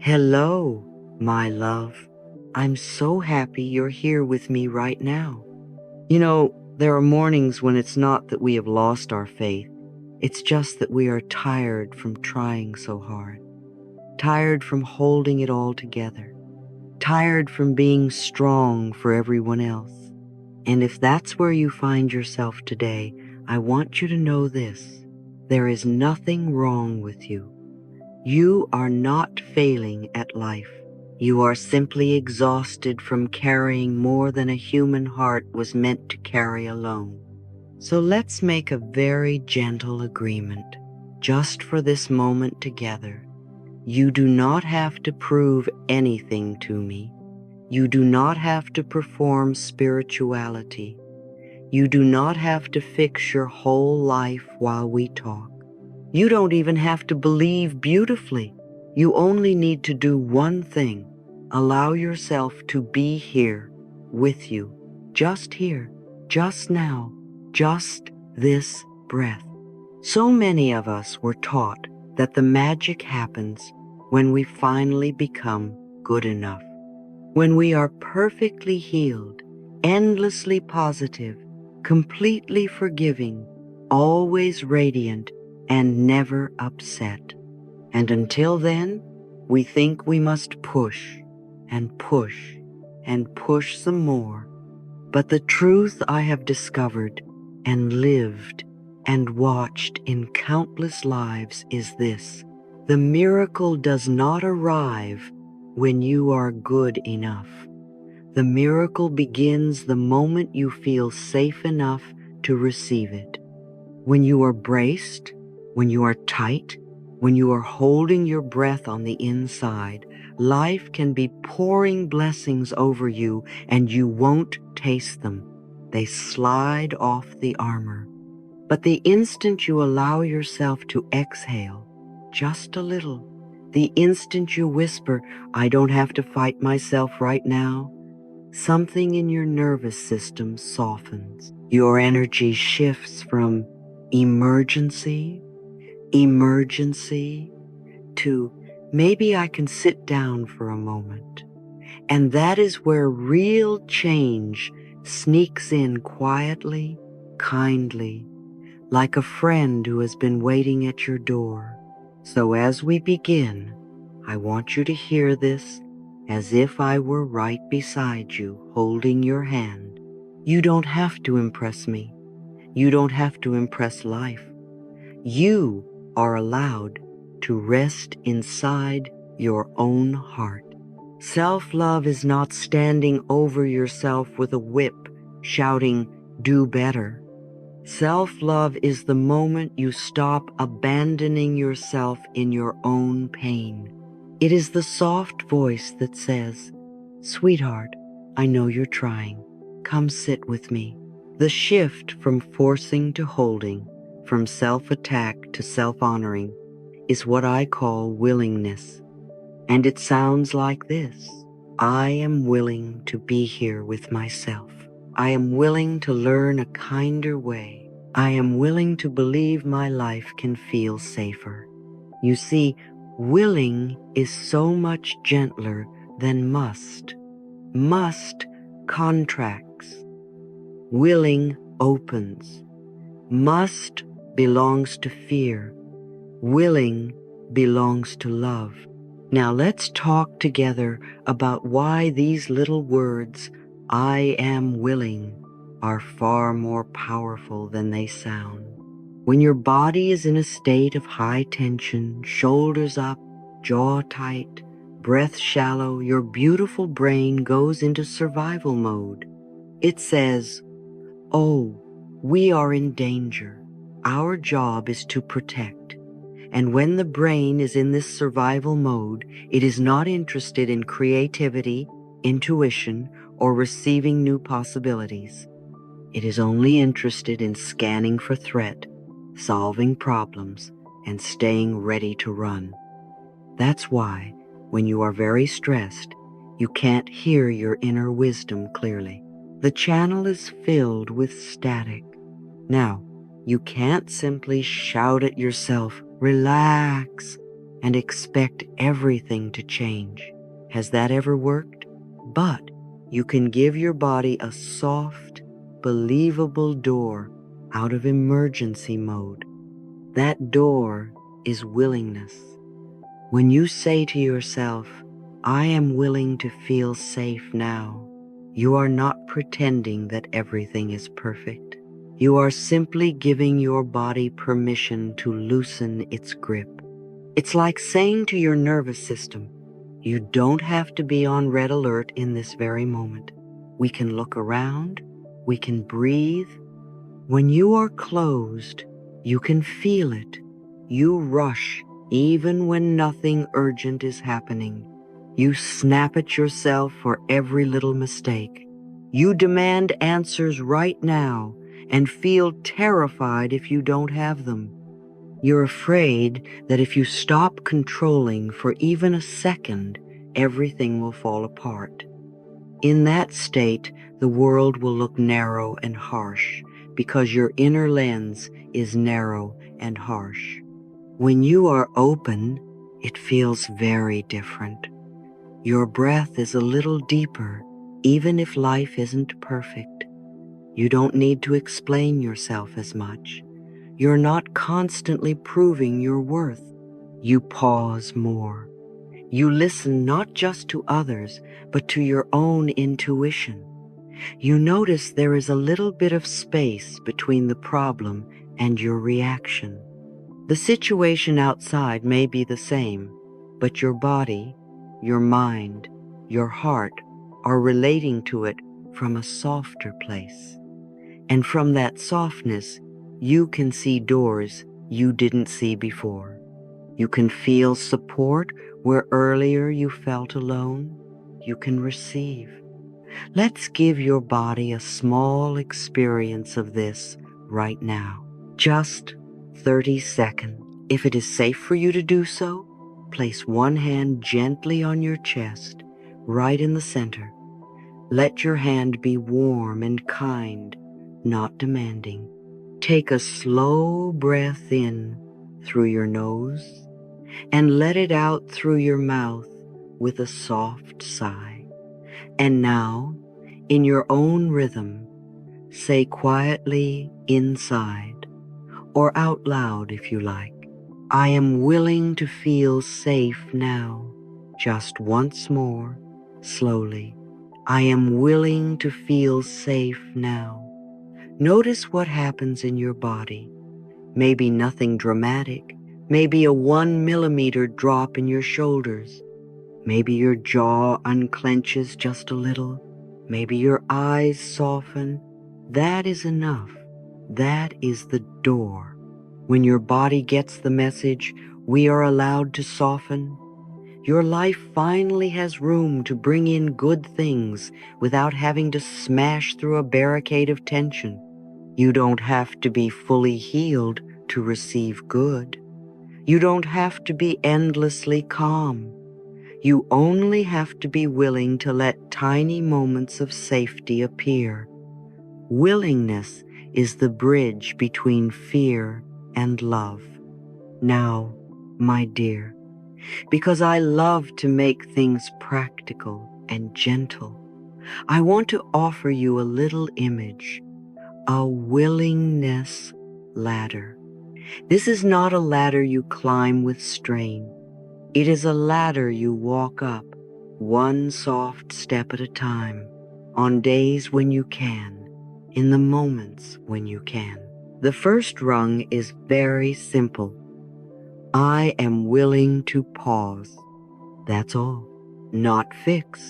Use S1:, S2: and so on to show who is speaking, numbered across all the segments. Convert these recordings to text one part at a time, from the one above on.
S1: Hello, my love. I'm so happy you're here with me right now. There are mornings when it's not that we have lost our faith. It's just that we are tired from trying so hard, tired from holding it all together, tired from being strong for everyone else. And if that's where you find yourself today, I want you to know this. There is nothing wrong with you. You are not failing at life. You are simply exhausted from carrying more than a human heart was meant to carry alone. So let's make a very gentle agreement, just for this moment together. You do not have to prove anything to me. You do not have to perform spirituality. You do not have to fix your whole life while we talk. You don't even have to believe beautifully. You only need to do one thing. Allow yourself to be here with you, just here, just now, just this breath. So many of us were taught that the magic happens when we finally become good enough, when we are perfectly healed, endlessly positive, completely forgiving, always radiant, and never upset. And until then, we think we must push and push and push some more. But the truth I have discovered and lived and watched in countless lives is this: the miracle does not arrive when you are good enough. The miracle begins the moment you feel safe enough to receive it. When you are braced, when you are tight, when you are holding your breath on the inside, life can be pouring blessings over you and you won't taste them. They slide off the armor. But the instant you allow yourself to exhale, just a little, the instant you whisper, "I don't have to fight myself right now," something in your nervous system softens. Your energy shifts from emergency to maybe I can sit down for a moment. And that is where real change sneaks in quietly, kindly, like a friend who has been waiting at your door. So as we begin, I want you to hear this as if I were right beside you, holding your hand. You don't have to impress me. You don't have to impress life. You are allowed to rest inside your own heart. Self-love is not standing over yourself with a whip, shouting, "Do better." Self-love is the moment you stop abandoning yourself in your own pain. It is the soft voice that says, "Sweetheart, I know you're trying. Come sit with me." The shift from forcing to holding, from self-attack to self-honoring, is what I call willingness. And it sounds like this: I am willing to be here with myself. I am willing to learn a kinder way. I am willing to believe my life can feel safer. You see, willing is so much gentler than must. Must contracts. Willing opens. Must belongs to fear. Willing belongs to love. Now let's talk together about why these little words, "I am willing," are far more powerful than they sound. When your body is in a state of high tension, shoulders up, jaw tight, breath shallow, your beautiful brain goes into survival mode. It says, "Oh, we are in danger. Our job is to protect." And when the brain is in this survival mode, it is not interested in creativity, intuition, or receiving new possibilities. It is only interested in scanning for threat, solving problems, and staying ready to run. That's why, when you are very stressed, you can't hear your inner wisdom clearly. The channel is filled with static. Now, you can't simply shout at yourself, "Relax." and expect everything to change. Has that ever worked? But you can give your body a soft, believable door out of emergency mode. That door is willingness. When you say to yourself, I am willing to feel safe now, you are not pretending that everything is perfect. You are simply giving your body permission to loosen its grip. It's like saying to your nervous system, you don't have to be on red alert in this very moment. We can look around, we can breathe. When you are closed, you can feel it. You rush even when nothing urgent is happening. You snap at yourself for every little mistake. You demand answers right now and feel terrified if you don't have them. You're afraid that if you stop controlling for even a second, everything will fall apart. In that state, the world will look narrow and harsh because your inner lens is narrow and harsh. When you are open, it feels very different. Your breath is a little deeper, even if life isn't perfect. You don't need to explain yourself as much. You're not constantly proving your worth. You pause more. You listen not just to others, but to your own intuition. You notice there is a little bit of space between the problem and your reaction. The situation outside may be the same, but your body, your mind, your heart are relating to it from a softer place. And from that softness, you can see doors you didn't see before. You can feel support where earlier you felt alone. You can receive. Let's give your body a small experience of this right now. Just 30 seconds. If it is safe for you to do so, place one hand gently on your chest, right in the center. Let your hand be warm and kind, not demanding. Take a slow breath in through your nose and let it out through your mouth with a soft sigh. And now, in your own rhythm, say quietly inside or out loud if you like, I am willing to feel safe now. Just once more, slowly. I am willing to feel safe now. Notice what happens in your body. Maybe nothing dramatic. Maybe a 1 millimeter drop in your shoulders. Maybe your jaw unclenches just a little. Maybe your eyes soften. That is enough. That is the door. When your body gets the message, we are allowed to soften. Your life finally has room to bring in good things without having to smash through a barricade of tension. You don't have to be fully healed to receive good. You don't have to be endlessly calm. You only have to be willing to let tiny moments of safety appear. Willingness is the bridge between fear and love. Now, my dear, because I love to make things practical and gentle, I want to offer you a little image, a willingness ladder. This is not a ladder you climb with strain. It is a ladder you walk up, one soft step at a time, on days when you can, in the moments when you can. The first rung is very simple. I am willing to pause. That's all. Not fix,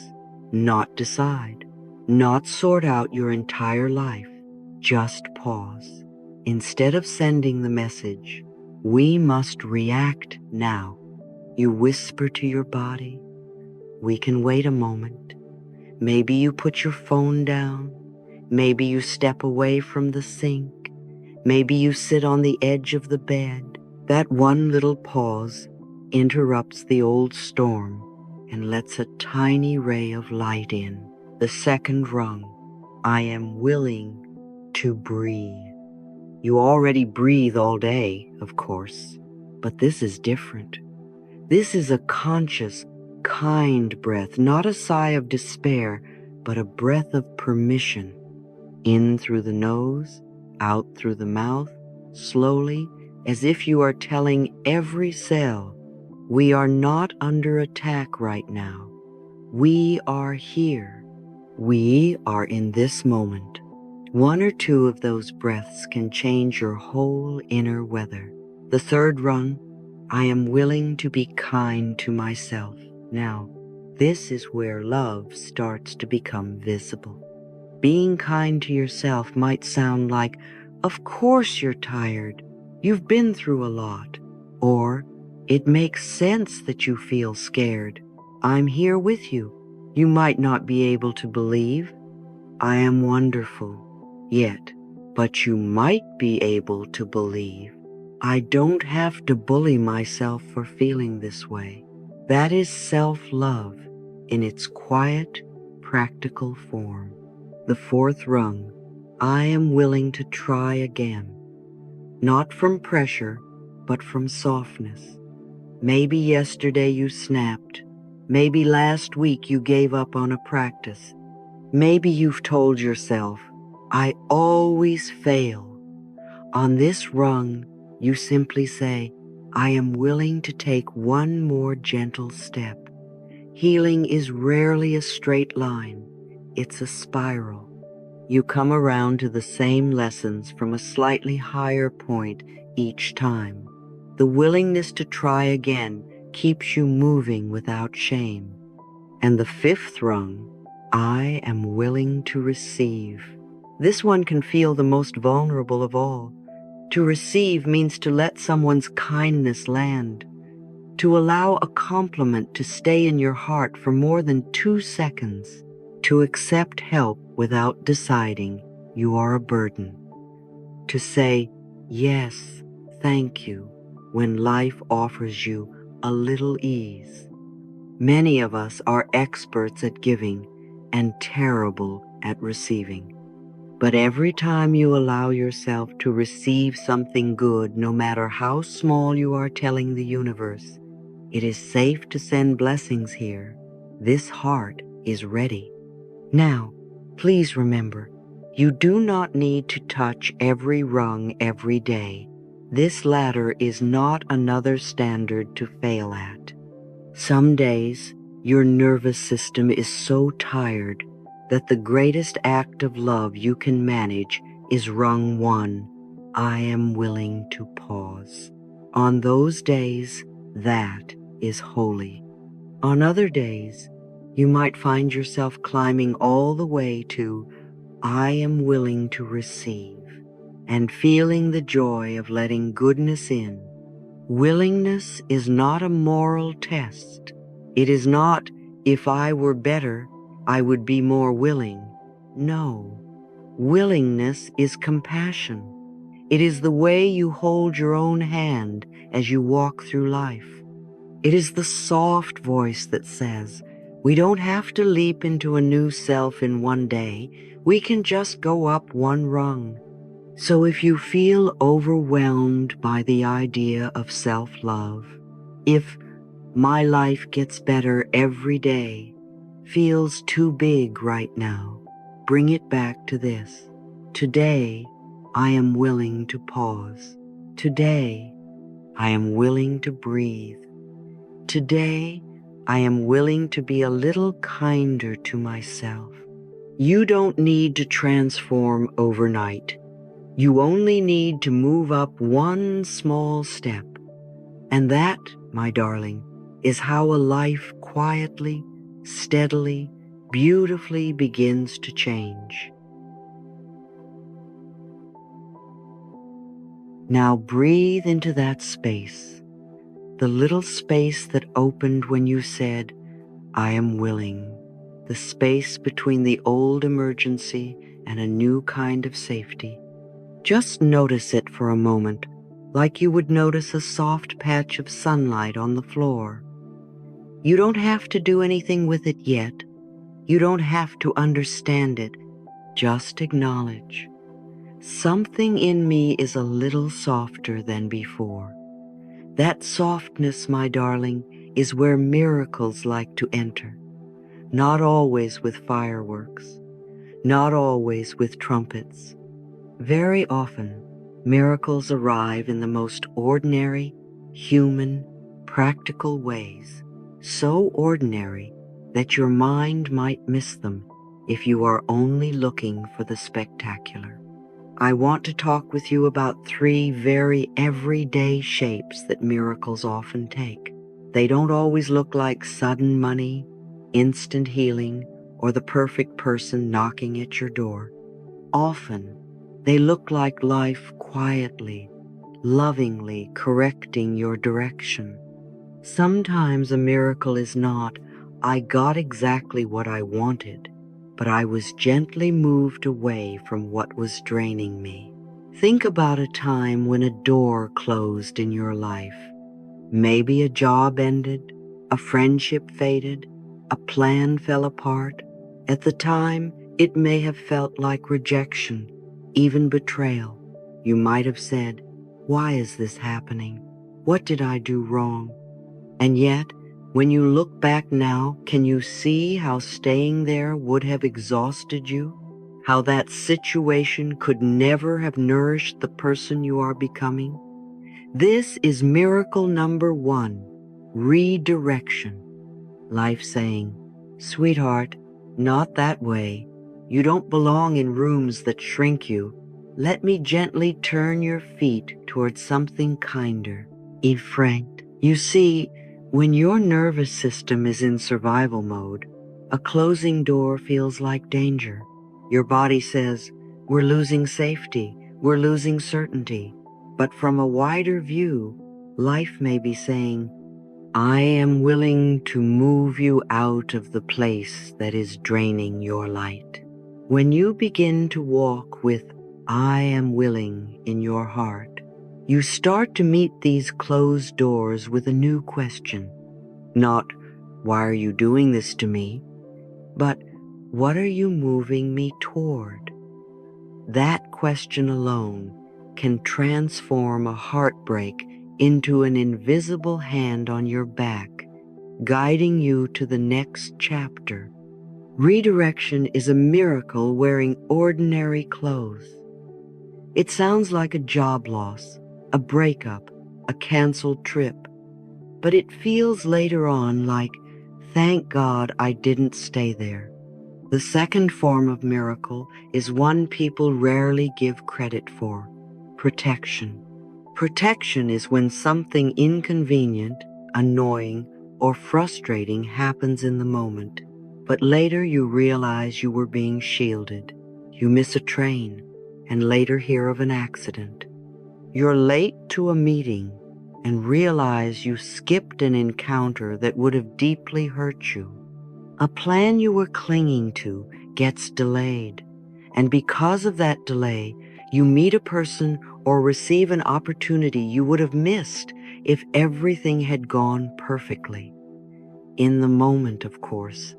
S1: not decide, not sort out your entire life. Just pause. Instead of sending the message, we must react now. You whisper to your body, we can wait a moment. Maybe you put your phone down. Maybe you step away from the sink. Maybe you sit on the edge of the bed. That one little pause interrupts the old storm and lets a tiny ray of light in. The second rung, I am willing to breathe. You already breathe all day, of course, but this is different. This is a conscious, kind breath, not a sigh of despair, but a breath of permission. In through the nose, out through the mouth, slowly, as if you are telling every cell, we are not under attack right now. We are here. We are in this moment. One or two of those breaths can change your whole inner weather. The third rung, I am willing to be kind to myself. Now, this is where love starts to become visible. Being kind to yourself might sound like, of course you're tired. You've been through a lot. Or, it makes sense that you feel scared. I'm here with you. You might not be able to believe. I am wonderful. Yet, but you might be able to believe. I don't have to bully myself for feeling this way. That is self-love in its quiet, practical form. The fourth rung, I am willing to try again. Not from pressure, but from softness. Maybe yesterday you snapped. Maybe last week you gave up on a practice. Maybe you've told yourself, I always fail. On this rung, you simply say, I am willing to take one more gentle step. Healing is rarely a straight line. It's a spiral. You come around to the same lessons from a slightly higher point each time. The willingness to try again keeps you moving without shame. And the fifth rung, I am willing to receive. This one can feel the most vulnerable of all. To receive means to let someone's kindness land, to allow a compliment to stay in your heart for more than 2 seconds, to accept help without deciding you are a burden, to say, yes, thank you, when life offers you a little ease. Many of us are experts at giving and terrible at receiving. But every time you allow yourself to receive something good, no matter how small you are telling the universe, it is safe to send blessings here. This heart is ready. Now, please remember, you do not need to touch every rung every day. This ladder is not another standard to fail at. Some days, your nervous system is so tired that the greatest act of love you can manage is rung 1, I am willing to pause. On those days, that is holy. On other days, you might find yourself climbing all the way to I am willing to receive and feeling the joy of letting goodness in. Willingness is not a moral test. It is not, if I were better, I would be more willing. No, willingness is compassion. It is the way you hold your own hand as you walk through life. It is the soft voice that says, we don't have to leap into a new self in one day. We can just go up one rung. So if you feel overwhelmed by the idea of self-love, if my life gets better every day feels too big right now, bring it back to this. Today, I am willing to pause. Today, I am willing to breathe. Today, I am willing to be a little kinder to myself. You don't need to transform overnight. You only need to move up one small step. And that, my darling, is how a life quietly, steadily, beautifully begins to change. Now breathe into that space, the little space that opened when you said, I am willing, the space between the old emergency and a new kind of safety. Just notice it for a moment, like you would notice a soft patch of sunlight on the floor. You don't have to do anything with it yet. You don't have to understand it. Just acknowledge. Something in me is a little softer than before. That softness, my darling, is where miracles like to enter. Not always with fireworks, not always with trumpets. Very often, miracles arrive in the most ordinary, human, practical ways, so ordinary that your mind might miss them if you are only looking for the spectacular. I want to talk with you about 3 very everyday shapes that miracles often take. They don't always look like sudden money, instant healing, or the perfect person knocking at your door. Often, they look like life quietly, lovingly correcting your direction. Sometimes a miracle is not, I got exactly what I wanted, but I was gently moved away from what was draining me. Think about a time when a door closed in your life. Maybe a job ended, a friendship faded, a plan fell apart. At the time, it may have felt like rejection, even betrayal. You might have said, "Why is this happening? What did I do wrong?" And yet, when you look back now, can you see how staying there would have exhausted you? How that situation could never have nourished the person you are becoming? This is miracle number 1, redirection. Life saying, "Sweetheart, not that way. You don't belong in rooms that shrink you. Let me gently turn your feet towards something kinder." Yves Frank. You see, when your nervous system is in survival mode, a closing door feels like danger. Your body says, "We're losing safety, we're losing certainty." But from a wider view, life may be saying, "I am willing to move you out of the place that is draining your light." When you begin to walk with "I am willing" in your heart, you start to meet these closed doors with a new question. Not, "Why are you doing this to me?" but, "What are you moving me toward?" That question alone can transform a heartbreak into an invisible hand on your back, guiding you to the next chapter. Redirection is a miracle wearing ordinary clothes. It sounds like a job loss, a breakup, a canceled trip, but it feels later on like, "Thank God I didn't stay there." The second form of miracle is one people rarely give credit for: protection. Protection is when something inconvenient, annoying, or frustrating happens in the moment, but later you realize you were being shielded. You miss a train and later hear of an accident. You're late to a meeting and realize you skipped an encounter that would have deeply hurt you. A plan you were clinging to gets delayed, and because of that delay, you meet a person or receive an opportunity you would have missed if everything had gone perfectly. In the moment, of course,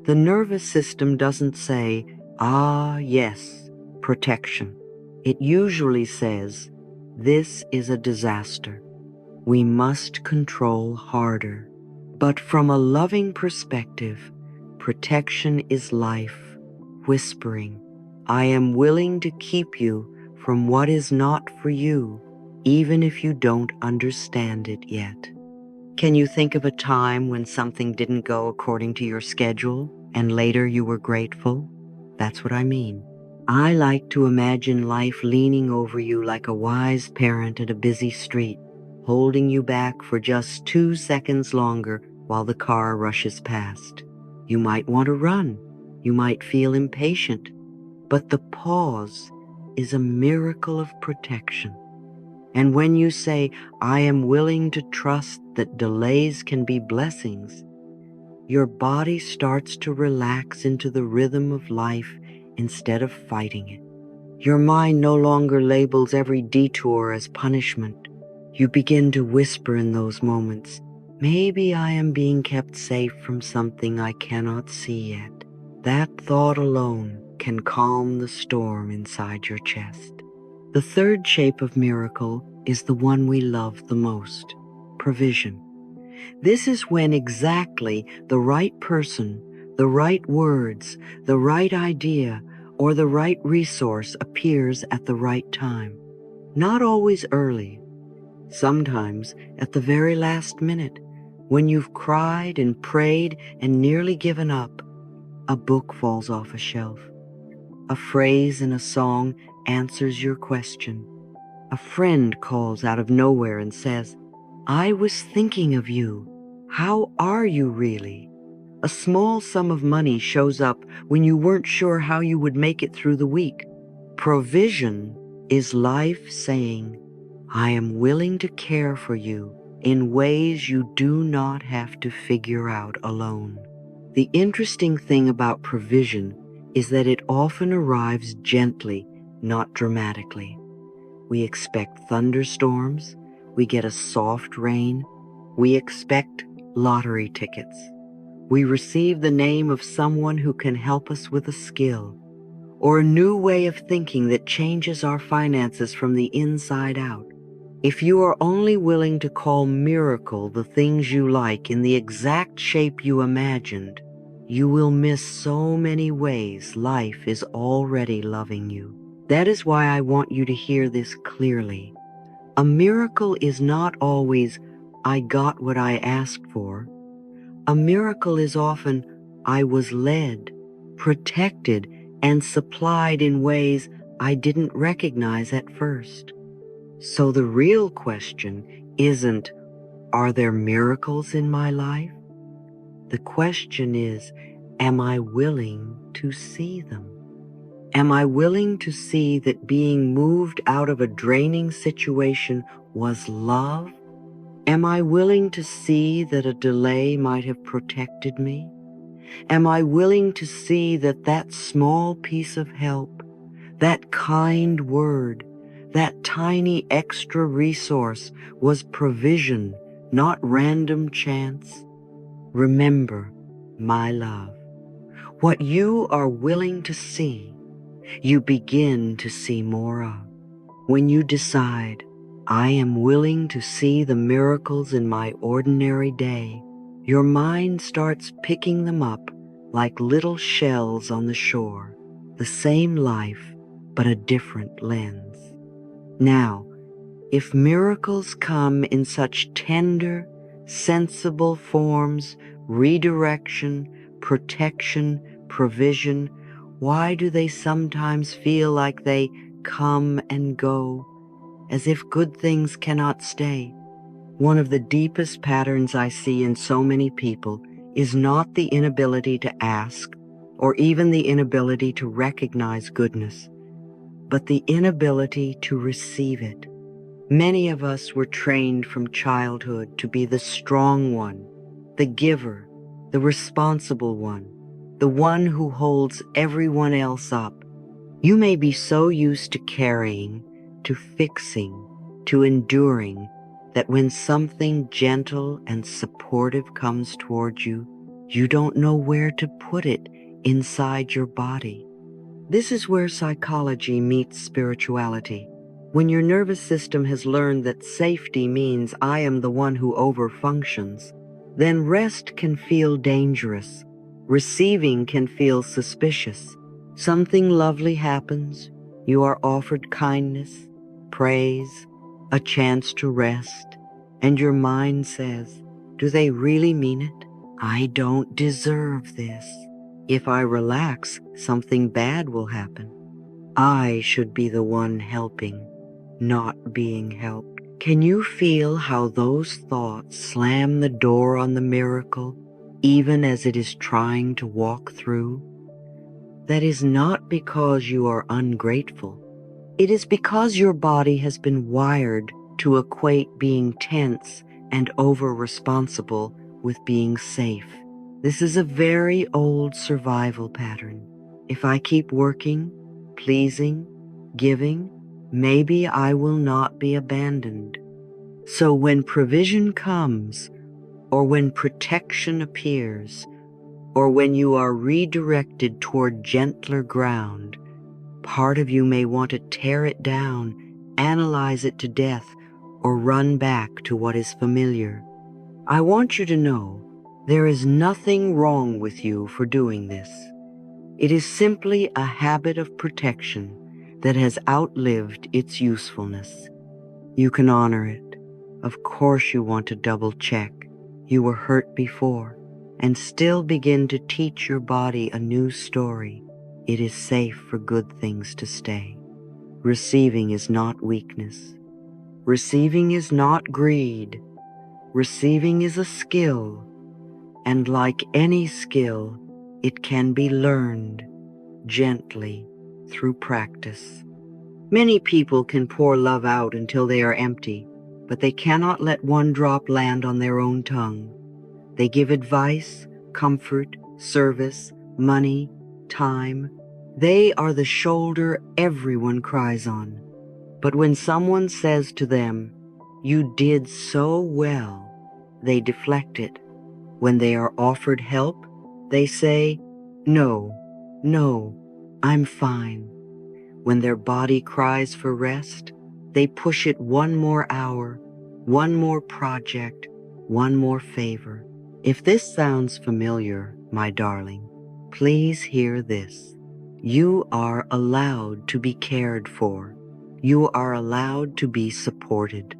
S1: the nervous system doesn't say, "Ah, yes, protection." It usually says, "This is a disaster. We must control harder." But from a loving perspective, protection is life, whispering, "I am willing to keep you from what is not for you, even if you don't understand it yet." Can you think of a time when something didn't go according to your schedule and later you were grateful? That's what I mean. I like to imagine life leaning over you like a wise parent at a busy street, holding you back for just 2 seconds longer while the car rushes past. You might want to run. You might feel impatient. But the pause is a miracle of protection. And when you say, "I am willing to trust that delays can be blessings," your body starts to relax into the rhythm of life instead of fighting it. Your mind no longer labels every detour as punishment. You begin to whisper in those moments, "Maybe I am being kept safe from something I cannot see yet." That thought alone can calm the storm inside your chest. The third shape of miracle is the one we love the most: provision. This is when exactly the right person, the right words, the right idea, or the right resource appears at the right time. Not always early, sometimes at the very last minute, when you've cried and prayed and nearly given up. A book falls off a shelf. A phrase in a song answers your question. A friend calls out of nowhere and says, "I was thinking of you. How are you really?" A small sum of money shows up when you weren't sure how you would make it through the week. Provision is life saying, "I am willing to care for you in ways you do not have to figure out alone." The interesting thing about provision is that it often arrives gently, not dramatically. We expect thunderstorms, we get a soft rain, we expect lottery tickets. We receive the name of someone who can help us with a skill, or a new way of thinking that changes our finances from the inside out. If you are only willing to call miracle the things you like in the exact shape you imagined, you will miss so many ways life is already loving you. That is why I want you to hear this clearly. A miracle is not always, "I got what I asked for." A miracle is often, "I was led, protected, and supplied in ways I didn't recognize at first." So the real question isn't, "Are there miracles in my life?" The question is, am I willing to see them? Am I willing to see that being moved out of a draining situation was love? Am I willing to see that a delay might have protected me? Am I willing to see that that small piece of help, that kind word, that tiny extra resource was provision, not random chance? Remember, my love, what you are willing to see, you begin to see more of. When you decide, "I am willing to see the miracles in my ordinary day," your mind starts picking them up like little shells on the shore, the same life, but a different lens. Now, if miracles come in such tender, sensible forms, redirection, protection, provision, why do they sometimes feel like they come and go, as if good things cannot stay? One of the deepest patterns I see in so many people is not the inability to ask or even the inability to recognize goodness, but the inability to receive it. Many of us were trained from childhood to be the strong one, the giver, the responsible one, the one who holds everyone else up. You may be so used to carrying, to fixing, to enduring, that when something gentle and supportive comes towards you, you don't know where to put it inside your body. This is where psychology meets spirituality. When your nervous system has learned that safety means I am the one who overfunctions, then rest can feel dangerous. Receiving can feel suspicious. Something lovely happens. You are offered kindness, praise, a chance to rest, and your mind says, "Do they really mean it? I don't deserve this. If I relax, something bad will happen. I should be the one helping, not being helped." Can you feel how those thoughts slam the door on the miracle, even as it is trying to walk through? That is not because you are ungrateful. It is because your body has been wired to equate being tense and over-responsible with being safe. This is a very old survival pattern. If I keep working, pleasing, giving, maybe I will not be abandoned. So when provision comes, or when protection appears, or when you are redirected toward gentler ground, part of you may want to tear it down, analyze it to death, or run back to what is familiar. I want you to know there is nothing wrong with you for doing this. It is simply a habit of protection that has outlived its usefulness. You can honor it. Of course you want to double check. You were hurt before, and still begin to teach your body a new story. It is safe for good things to stay. Receiving is not weakness. Receiving is not greed. Receiving is a skill, and like any skill, it can be learned gently through practice. Many people can pour love out until they are empty, but they cannot let one drop land on their own tongue. They give advice, comfort, service, money, time. They are the shoulder everyone cries on. But when someone says to them, "You did so well," they deflect it. When they are offered help, they say, "No, no, I'm fine." When their body cries for rest, they push it one more hour, one more project, one more favor. If this sounds familiar, my darling, please hear this. You are allowed to be cared for. You are allowed to be supported.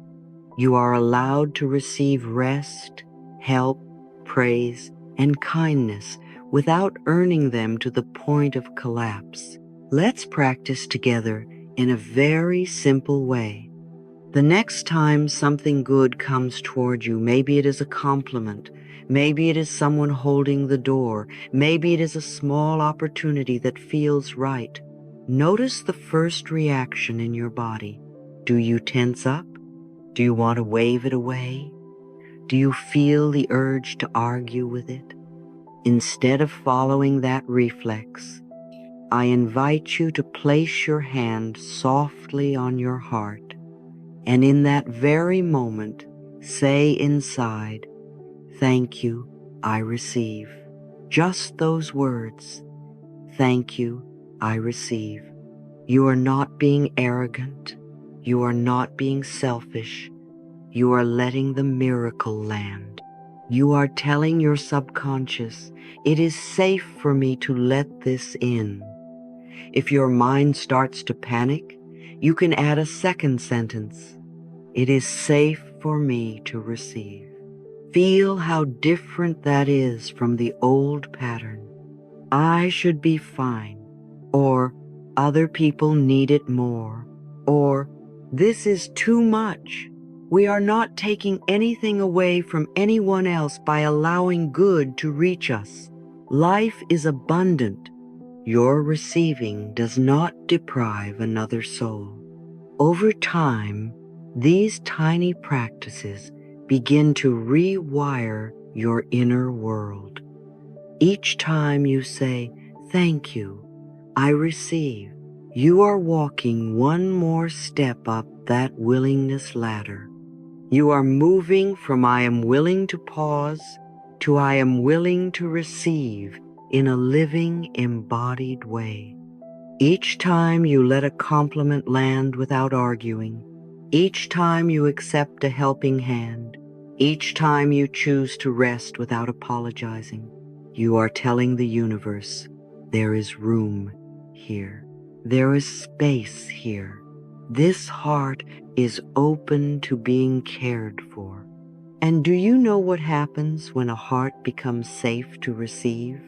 S1: You are allowed to receive rest, help, praise, and kindness without earning them to the point of collapse. Let's practice together in a very simple way. The next time something good comes toward you, maybe it is a compliment, maybe it is someone holding the door, maybe it is a small opportunity that feels right. Notice the first reaction in your body. Do you tense up? Do you want to wave it away? Do you feel the urge to argue with it? Instead of following that reflex, I invite you to place your hand softly on your heart, and in that very moment, say inside, "Thank you, I receive." Just those words, "Thank you, I receive." You are not being arrogant. You are not being selfish. You are letting the miracle land. You are telling your subconscious, "It is safe for me to let this in." If your mind starts to panic, you can add a second sentence. "It is safe for me to receive." Feel how different that is from the old pattern. "I should be fine," or "Other people need it more," or "This is too much." We are not taking anything away from anyone else by allowing good to reach us. Life is abundant. Your receiving does not deprive another soul. Over time, these tiny practices begin to rewire your inner world. Each time you say, "Thank you, I receive," you are walking one more step up that willingness ladder. You are moving from "I am willing to pause" to "I am willing to receive" in a living, embodied way. Each time you let a compliment land without arguing, each time you accept a helping hand, each time you choose to rest without apologizing, you are telling the universe, "There is room here. There is space here. This heart is open to being cared for." And do you know what happens when a heart becomes safe to receive?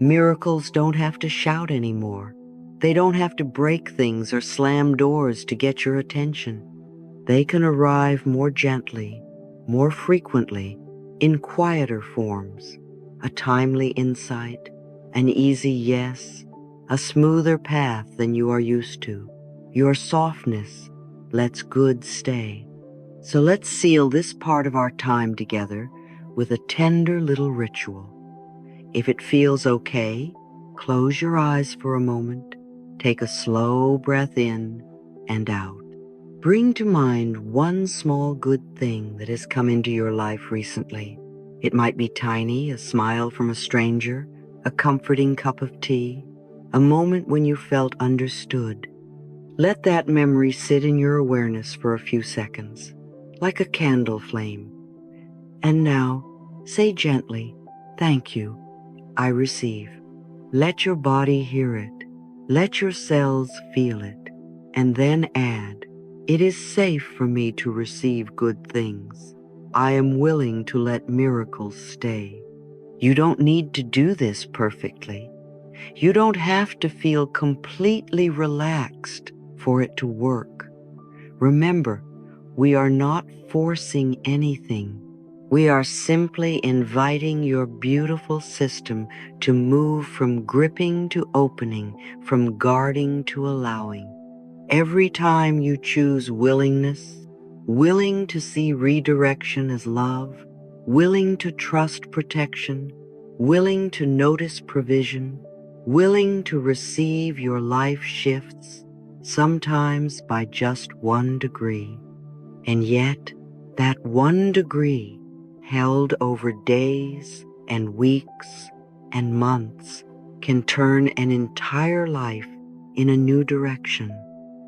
S1: Miracles don't have to shout anymore. They don't have to break things or slam doors to get your attention. They can arrive more gently, more frequently, in quieter forms. A timely insight, an easy yes, a smoother path than you are used to. Your softness lets good stay. So let's seal this part of our time together with a tender little ritual. If it feels okay, close your eyes for a moment, take a slow breath in and out. Bring to mind one small good thing that has come into your life recently. It might be tiny, a smile from a stranger, a comforting cup of tea, a moment when you felt understood. Let that memory sit in your awareness for a few seconds, like a candle flame. And now, say gently, "Thank you, I receive." Let your body hear it. Let your cells feel it. And then add, "It is safe for me to receive good things. I am willing to let miracles stay." You don't need to do this perfectly. You don't have to feel completely relaxed for it to work. Remember, we are not forcing anything. We are simply inviting your beautiful system to move from gripping to opening, from guarding to allowing. Every time you choose willingness, willing to see redirection as love, willing to trust protection, willing to notice provision, willing to receive, your life shifts, sometimes by just 1 degree. And yet, that 1 degree, held over days and weeks and months, can turn an entire life in a new direction.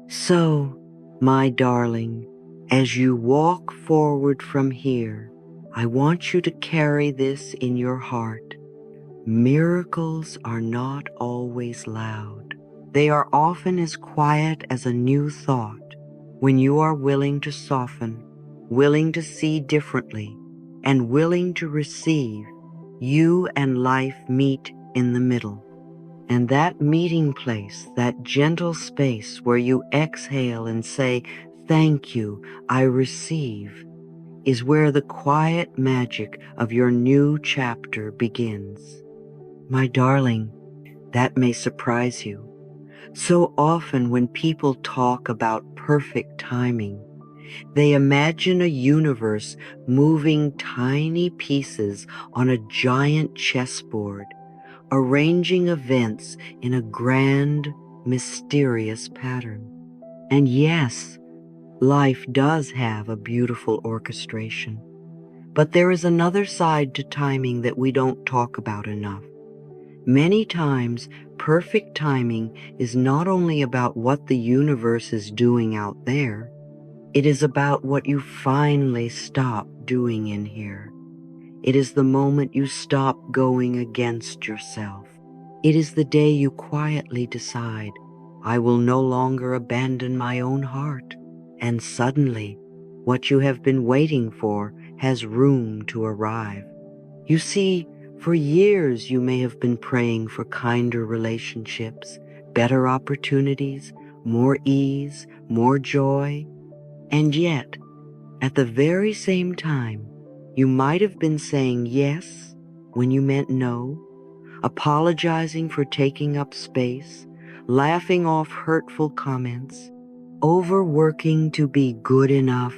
S1: So, my darling, as you walk forward from here, I want you to carry this in your heart. Miracles are not always loud. They are often as quiet as a new thought. When you are willing to soften, willing to see differently, and willing to receive, you and life meet in the middle. And that meeting place, that gentle space where you exhale and say, "Thank you, I receive," is where the quiet magic of your new chapter begins. My darling, that may surprise you. So often when people talk about perfect timing, they imagine a universe moving tiny pieces on a giant chessboard, arranging events in a grand, mysterious pattern. And yes, life does have a beautiful orchestration. But there is another side to timing that we don't talk about enough. Many times, perfect timing is not only about what the universe is doing out there, it is about what you finally stop doing in here. It is the moment you stop going against yourself. It is the day you quietly decide, "I will no longer abandon my own heart." And suddenly, what you have been waiting for has room to arrive. You see, for years you may have been praying for kinder relationships, better opportunities, more ease, more joy. And yet, at the very same time, you might have been saying yes when you meant no, apologizing for taking up space, laughing off hurtful comments, overworking to be good enough,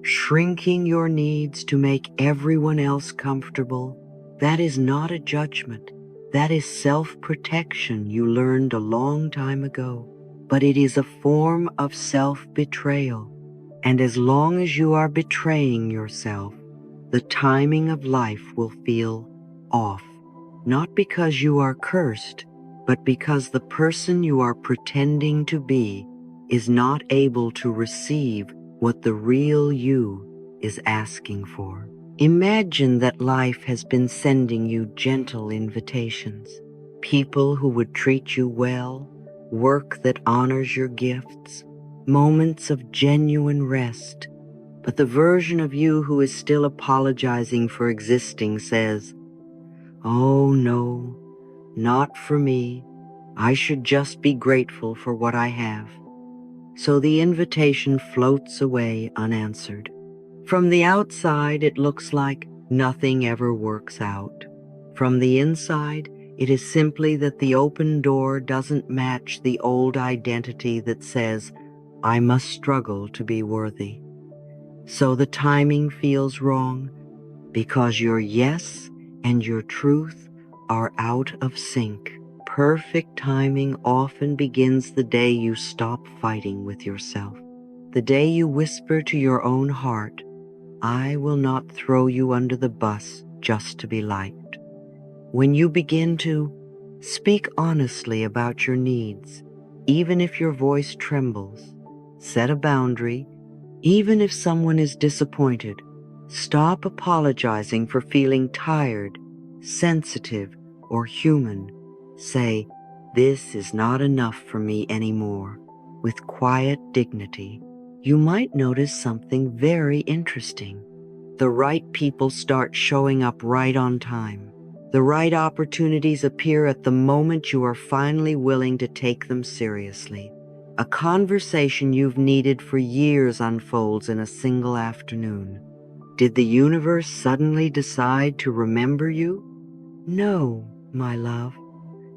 S1: shrinking your needs to make everyone else comfortable. That is not a judgment. That is self-protection you learned a long time ago. But it is a form of self-betrayal. And as long as you are betraying yourself, the timing of life will feel off. Not because you are cursed, but because the person you are pretending to be is not able to receive what the real you is asking for. Imagine that life has been sending you gentle invitations, people who would treat you well, work that honors your gifts, moments of genuine rest. But the version of you who is still apologizing for existing says, "Oh no, not for me. I should just be grateful for what I have." So the invitation floats away unanswered. From the outside, it looks like nothing ever works out. From the inside, it is simply that the open door doesn't match the old identity that says, "I must struggle to be worthy." So the timing feels wrong because your yes and your truth are out of sync. Perfect timing often begins the day you stop fighting with yourself. The day you whisper to your own heart, "I will not throw you under the bus just to be liked." When you begin to speak honestly about your needs, even if your voice trembles, set a boundary, even if someone is disappointed, Stop apologizing for feeling tired, sensitive, or human. Say, "This is not enough for me anymore," with quiet dignity. You might notice something very interesting. The right people start showing up right on time. The right opportunities appear at the moment you are finally willing to take them seriously. A conversation you've needed for years unfolds in a single afternoon. Did the universe suddenly decide to remember you? No, my love.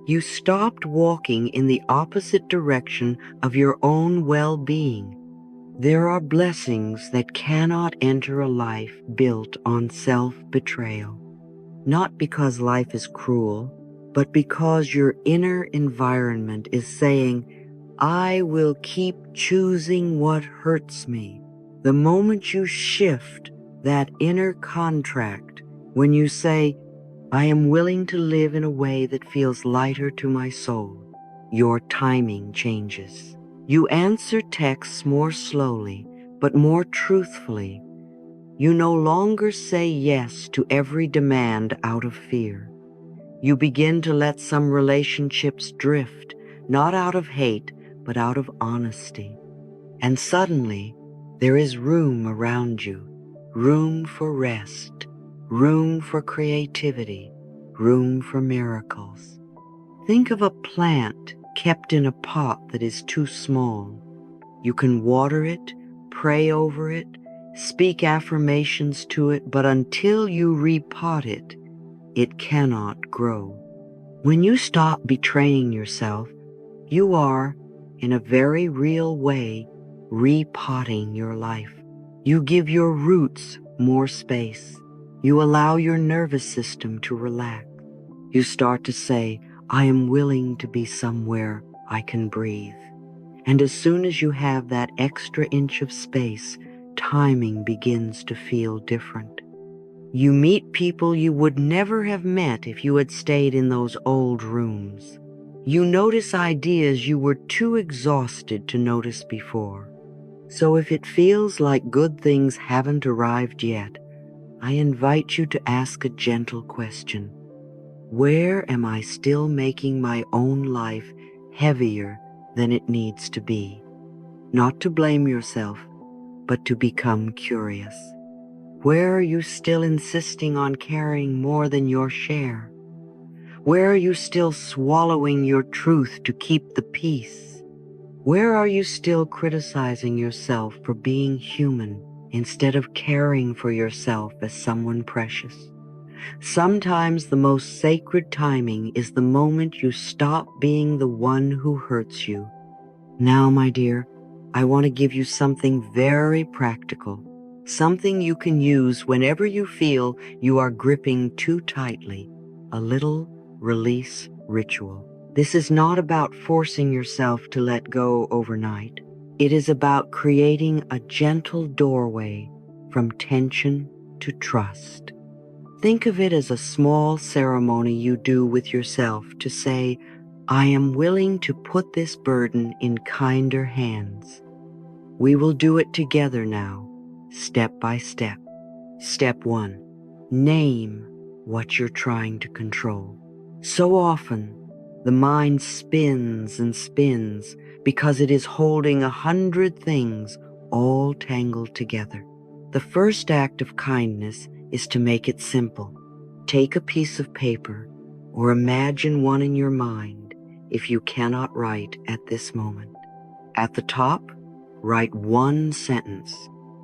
S1: You stopped walking in the opposite direction of your own well-being. There are blessings that cannot enter a life built on self-betrayal. Not because life is cruel, but because your inner environment is saying, "I will keep choosing what hurts me." The moment you shift that inner contract, when you say, "I am willing to live in a way that feels lighter to my soul," your timing changes. You answer texts more slowly, but more truthfully. You no longer say yes to every demand out of fear. You begin to let some relationships drift, not out of hate, but out of honesty. And suddenly, there is room around you, room for rest, room for creativity, room for miracles. Think of a plant kept in a pot that is too small. You can water it, pray over it, speak affirmations to it, but until you repot it, it cannot grow. When you stop betraying yourself, you are, in a very real way, repotting your life. You give your roots more space. You allow your nervous system to relax. You start to say, "I am willing to be somewhere I can breathe." And as soon as you have that extra inch of space, timing begins to feel different. You meet people you would never have met if you had stayed in those old rooms. You notice ideas you were too exhausted to notice before. So if it feels like good things haven't arrived yet, I invite you to ask a gentle question. Where am I still making my own life heavier than it needs to be? Not to blame yourself, but to become curious. Where are you still insisting on carrying more than your share? Where are you still swallowing your truth to keep the peace? Where are you still criticizing yourself for being human instead of caring for yourself as someone precious? Sometimes the most sacred timing is the moment you stop being the one who hurts you. Now, my dear, I want to give you something very practical, something you can use whenever you feel you are gripping too tightly, a little release ritual. This is not about forcing yourself to let go overnight. It is about creating a gentle doorway from tension to trust. Think of it as a small ceremony you do with yourself to say, "I am willing to put this burden in kinder hands." We will do it together now, step by step. Step 1. Name what you're trying to control. So often, the mind spins and spins because it is holding 100 things all tangled together. The first act of kindness is to make it simple. Take a piece of paper or imagine one in your mind if you cannot write at this moment. At the top, write one sentence.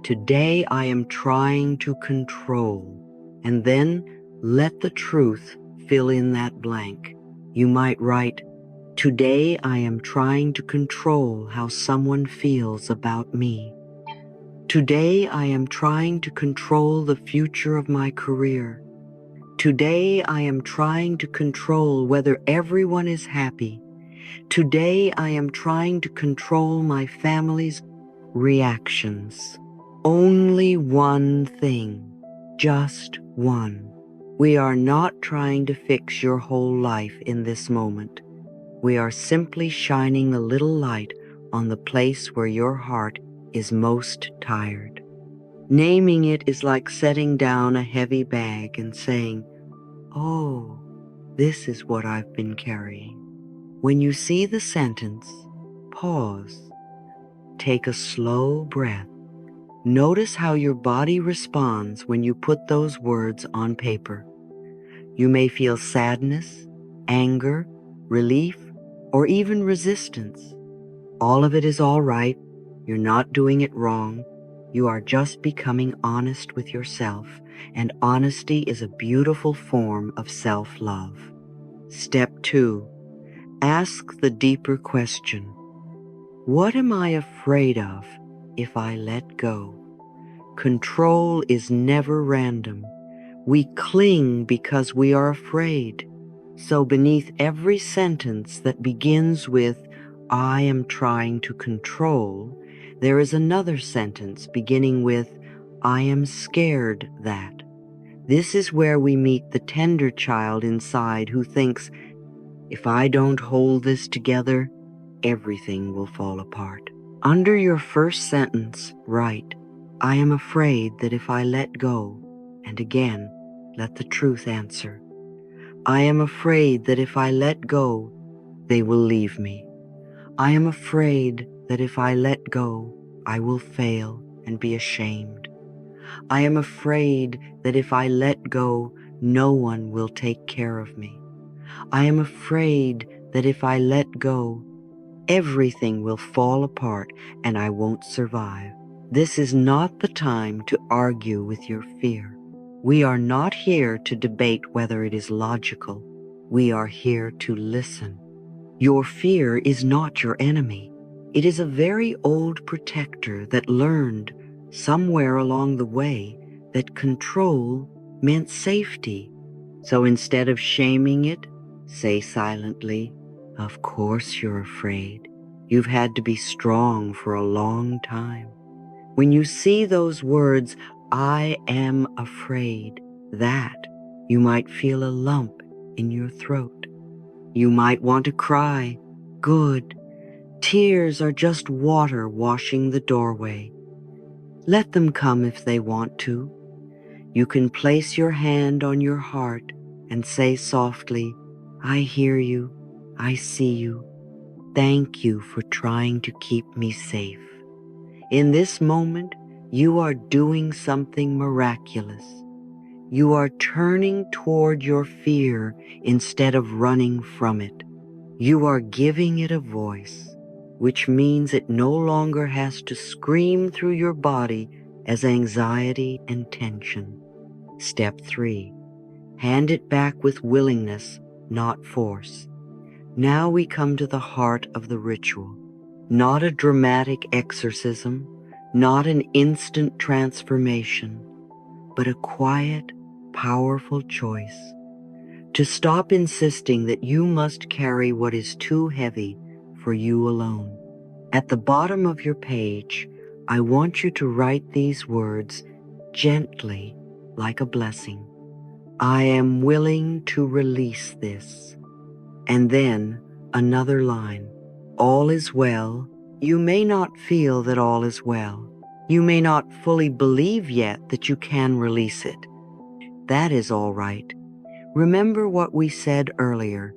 S1: "Today I am trying to control," and then let the truth fill in that blank. You might write, "Today I am trying to control how someone feels about me." "Today I am trying to control the future of my career." "Today I am trying to control whether everyone is happy." "Today I am trying to control my family's reactions." Only one thing, just one. We are not trying to fix your whole life in this moment. We are simply shining a little light on the place where your heart is most tired. Naming it is like setting down a heavy bag and saying, "Oh, this is what I've been carrying." When you see the sentence, pause, take a slow breath. Notice how your body responds when you put those words on paper. You may feel sadness, anger, relief, or even resistance. All of it is all right. You're not doing it wrong. You are just becoming honest with yourself, and honesty is a beautiful form of self-love. Step 2. Ask the deeper question. What am I afraid of if I let go? Control is never random. We cling because we are afraid. So beneath every sentence that begins with, "I am trying to control," there is another sentence beginning with, "I am scared that." This is where we meet the tender child inside who thinks, "If I don't hold this together, everything will fall apart." Under your first sentence, write, "I am afraid that if I let go," and again, let the truth answer. "I am afraid that if I let go, they will leave me. I am afraid that if I let go, I will fail and be ashamed. I am afraid that if I let go, no one will take care of me. I am afraid that if I let go, everything will fall apart and I won't survive." This is not the time to argue with your fear. We are not here to debate whether it is logical. We are here to listen. Your fear is not your enemy. It is a very old protector that learned somewhere along the way that control meant safety. So instead of shaming it, say silently, "Of course you're afraid. You've had to be strong for a long time." When you see those words, "I am afraid that," you might feel a lump in your throat. You might want to cry. Good. Tears are just water washing the doorway. Let them come if they want to. You can place your hand on your heart and say softly, "I hear you. I see you. Thank you for trying to keep me safe." In this moment, you are doing something miraculous. You are turning toward your fear instead of running from it. You are giving it a voice, which means it no longer has to scream through your body as anxiety and tension. Step 3. Hand it back with willingness, not force. Now we come to the heart of the ritual. Not a dramatic exorcism, not an instant transformation, but a quiet, powerful choice. To stop insisting that you must carry what is too heavy for you alone. At the bottom of your page, I want you to write these words gently, like a blessing. "I am willing to release this." And then another line. "All is well." You may not feel that all is well. You may not fully believe yet that you can release it. That is all right. Remember what we said earlier.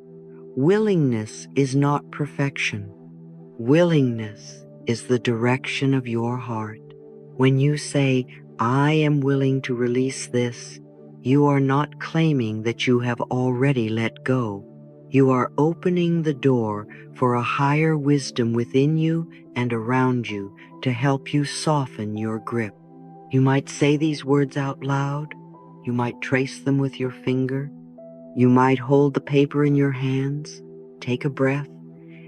S1: Willingness is not perfection. Willingness is the direction of your heart. When you say, "I am willing to release this," you are not claiming that you have already let go. You are opening the door for a higher wisdom within you and around you to help you soften your grip. You might say these words out loud. You might trace them with your finger. You might hold the paper in your hands, take a breath,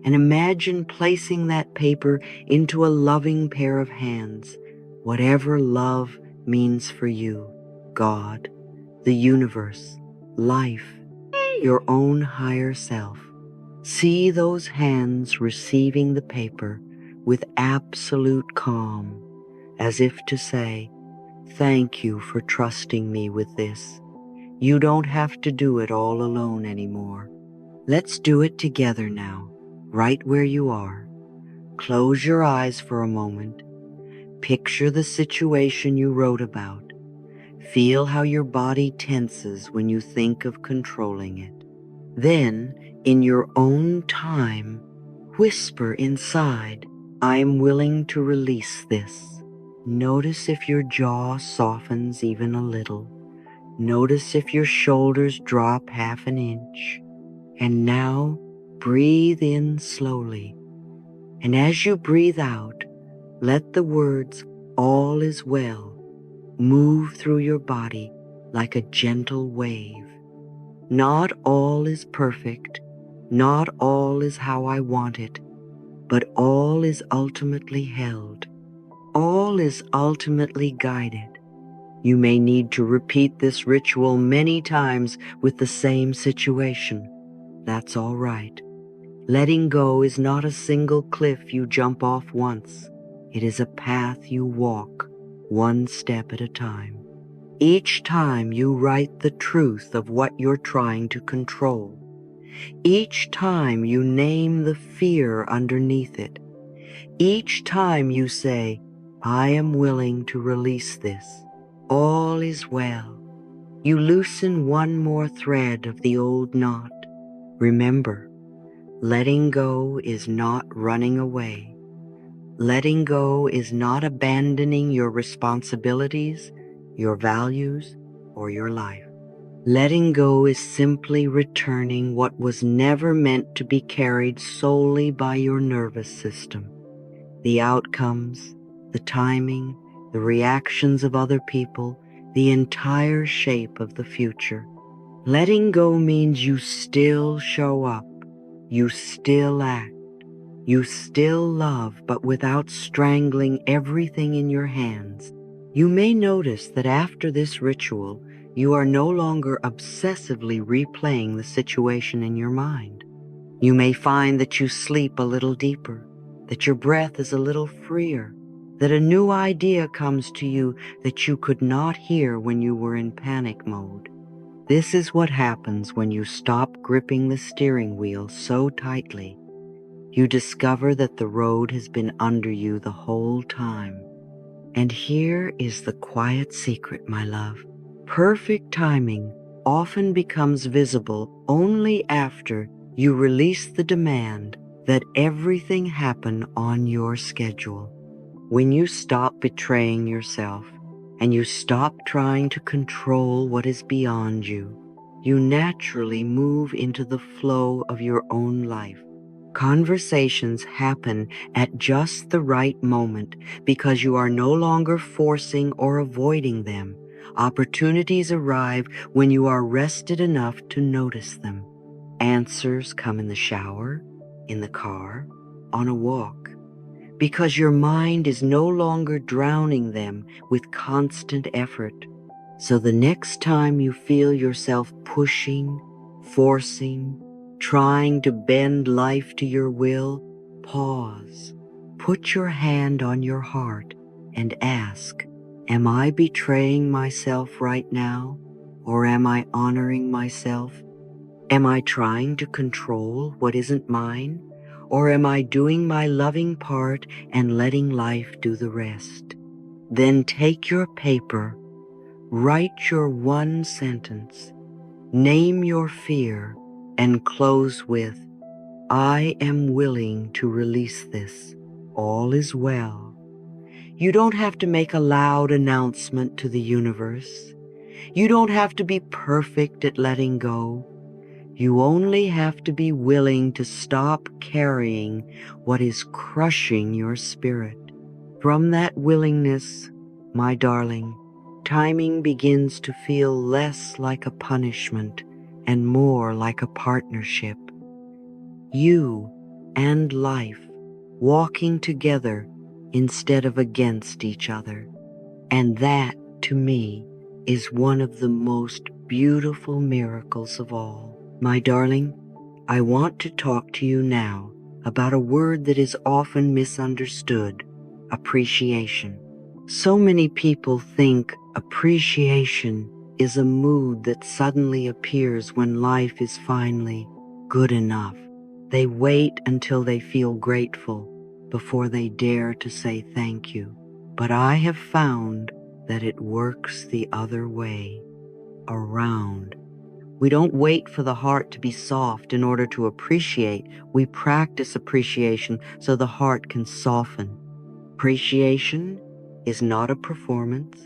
S1: and imagine placing that paper into a loving pair of hands, whatever love means for you, God, the universe, life, your own higher self. See those hands receiving the paper with absolute calm, as if to say, "Thank you for trusting me with this. You don't have to do it all alone anymore." Let's do it together now, right where you are. Close your eyes for a moment. Picture the situation you wrote about. Feel how your body tenses when you think of controlling it. Then, in your own time, whisper inside, "I'm willing to release this." Notice if your jaw softens even a little. Notice if your shoulders drop half an inch. And now, breathe in slowly. And as you breathe out, let the words, "all is well," move through your body like a gentle wave. Not all is perfect, not all is how I want it, but all is ultimately held. All is ultimately guided. You may need to repeat this ritual many times with the same situation. That's all right. Letting go is not a single cliff you jump off once. It is a path you walk, one step at a time. Each time you write the truth of what you're trying to control. Each time you name the fear underneath it. Each time you say, "I am willing to release this. All is well." You loosen one more thread of the old knot. Remember, letting go is not running away. Letting go is not abandoning your responsibilities, your values, or your life. Letting go is simply returning what was never meant to be carried solely by your nervous system. The outcomes, the timing, the reactions of other people, the entire shape of the future. Letting go means you still show up, you still act, you still love, but without strangling everything in your hands. You may notice that after this ritual, you are no longer obsessively replaying the situation in your mind. You may find that you sleep a little deeper, that your breath is a little freer, that a new idea comes to you that you could not hear when you were in panic mode. This is what happens when you stop gripping the steering wheel so tightly. You discover that the road has been under you the whole time. And here is the quiet secret, my love. Perfect timing often becomes visible only after you release the demand that everything happen on your schedule. When you stop betraying yourself and you stop trying to control what is beyond you, you naturally move into the flow of your own life. Conversations happen at just the right moment because you are no longer forcing or avoiding them. Opportunities arrive when you are rested enough to notice them. Answers come in the shower, in the car, on a walk, because your mind is no longer drowning them with constant effort. So the next time you feel yourself pushing, forcing, trying to bend life to your will, pause. Put your hand on your heart and ask, am I betraying myself right now, or am I honoring myself? Am I trying to control what isn't mine, or am I doing my loving part and letting life do the rest? Then take your paper, write your one sentence, name your fear, and close with, "I am willing to release this. All is well." You don't have to make a loud announcement to the universe. You don't have to be perfect at letting go. You only have to be willing to stop carrying what is crushing your spirit. From that willingness, my darling, timing begins to feel less like a punishment and more like a partnership. You and life walking together instead of against each other. And that, to me, is one of the most beautiful miracles of all. My darling, I want to talk to you now about a word that is often misunderstood: appreciation. So many people think appreciation is a mood that suddenly appears when life is finally good enough. They wait until they feel grateful before they dare to say thank you. But I have found that it works the other way, around. We don't wait for the heart to be soft in order to appreciate. We practice appreciation so the heart can soften. Appreciation is not a performance.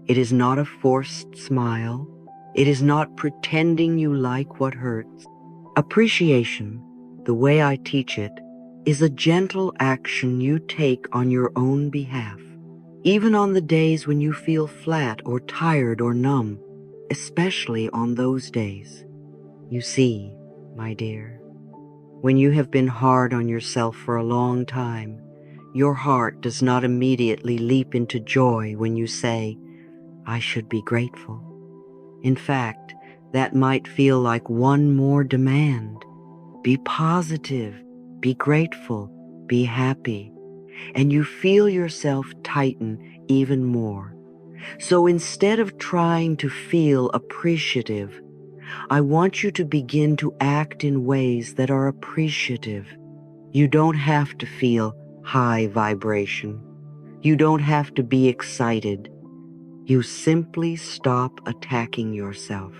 S1: It is not a forced smile. It is not pretending you like what hurts. Appreciation, the way I teach it, is a gentle action you take on your own behalf, even on the days when you feel flat or tired or numb, especially on those days. You see, my dear, when you have been hard on yourself for a long time, your heart does not immediately leap into joy when you say, I should be grateful. In fact, that might feel like one more demand. Be positive, be grateful, be happy, and you feel yourself tighten even more. So instead of trying to feel appreciative, I want you to begin to act in ways that are appreciative. You don't have to feel high vibration. You don't have to be excited. You simply stop attacking yourself,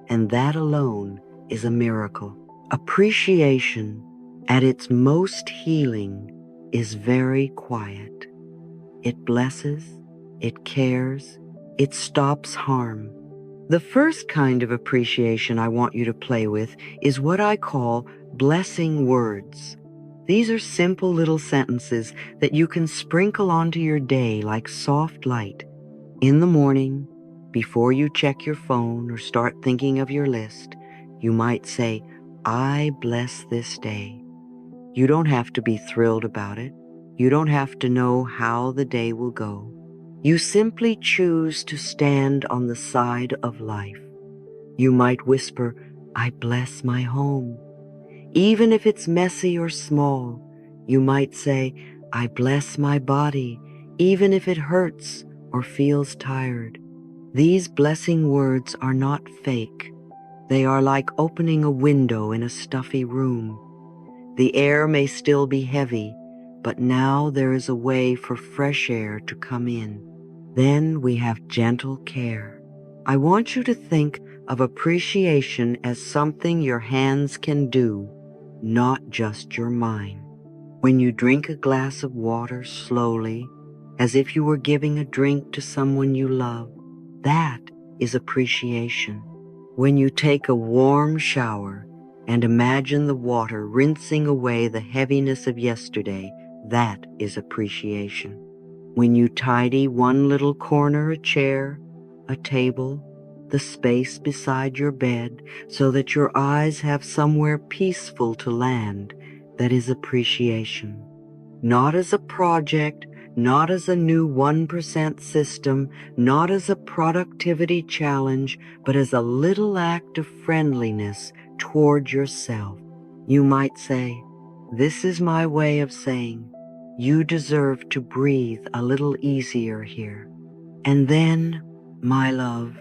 S1: and that alone is a miracle. Appreciation, at its most healing, is very quiet. It blesses, it cares, it stops harm. The first kind of appreciation I want you to play with is what I call blessing words. These are simple little sentences that you can sprinkle onto your day like soft light. In the morning, before you check your phone or start thinking of your list, you might say, I bless this day. You don't have to be thrilled about it. You don't have to know how the day will go. You simply choose to stand on the side of life. You might whisper, I bless my home. Even if it's messy or small, you might say, I bless my body, even if it hurts or feels tired. These blessing words are not fake. They are like opening a window in a stuffy room. The air may still be heavy, but now there is a way for fresh air to come in. Then we have gentle care. I want you to think of appreciation as something your hands can do, not just your mind. When you drink a glass of water slowly, as if you were giving a drink to someone you love, that is appreciation. When you take a warm shower and imagine the water rinsing away the heaviness of yesterday, that is appreciation. When you tidy one little corner, a chair, a table, the space beside your bed, so that your eyes have somewhere peaceful to land, that is appreciation. Not as a project, not as a new 1% system, not as a productivity challenge, but as a little act of friendliness toward yourself. You might say, this is my way of saying, you deserve to breathe a little easier here. And then, my love,